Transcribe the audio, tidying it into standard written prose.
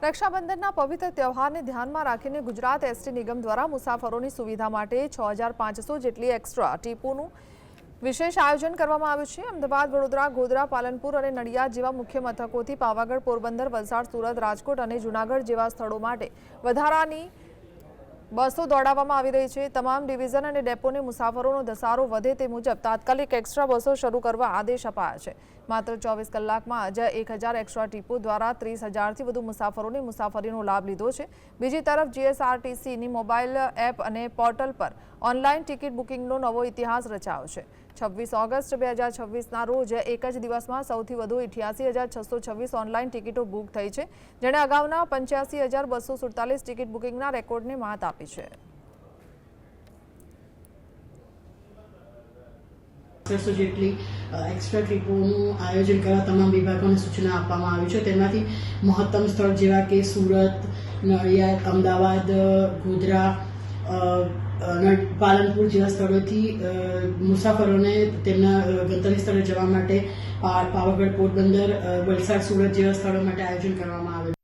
રક્ષાબંધનના પવિત્ર તહેવારને ધ્યાનમાં રાખીને ગુજરાત એસટી નિગમ દ્વારા મુસાફરોની સુવિધા માટે 6500 જેટલી એક્સ્ટ્રા ટીપોનું વિશેષ આયોજન કરવામાં આવ્યું છે। અમદાવાદ, વડોદરા, ગોધરા, પાલનપુર અને નડિયાદ જેવા મુખ્ય મથકોથી પાવાગઢ, પોરબંદર, વલસાડ, સુરત, રાજકોટ અને જૂનાગઢ જેવા સ્થળો માટે વધારાની બસો દોડાવવામાં આવી રહી છે। તમામ ડિવિઝન અને ડેપોને મુસાફરોનો ધસારો વધે તે મુજબ તાત્કાલિક એક્સ્ટ્રા બસો શરૂ કરવા આદેશ અપાયા છે। માત્ર 24 કલાકમાં જ 1000 એક્સ્ટ્રા ટીપો દ્વારા 30,000થી વધુ મુસાફરોને મુસાફરીનો લાભ લીધો છે। બીજી તરફ જીએસઆરટીસીની મોબાઈલ એપ અને પોર્ટલ પર ઓનલાઈન ટિકિટ બુકિંગનો નવો ઇતિહાસ રચાયો છે। 26 ઓગસ્ટ 2026ના રોજ એક જ દિવસમાં સૌથી વધુ 88,626 ઓનલાઈન ટિકિટો બુક થઈ છે, જેણે અગાઉના 85,247 ટિકિટ બુકિંગના રેકોર્ડને માત આપી છે। 700 જેટલી એક્સ્ટ્રા ટ્રીપોનું આયોજન કરવા તમામ વિભાગોને સૂચના આપવામાં આવી છે। તેમાંથી મહત્તમ સ્થળ જેવા કે સુરત, નડિયાદ, અમદાવાદ, ગોધરા, પાલનપુર જેવા સ્થળોથી મુસાફરોને તેમના ગંતવ્ય સ્થળે જવા માટે પાવાગઢ, પોરબંદર, વલસાડ, સુરત જેવા સ્થળો માટે આયોજન કરવામાં આવે છે।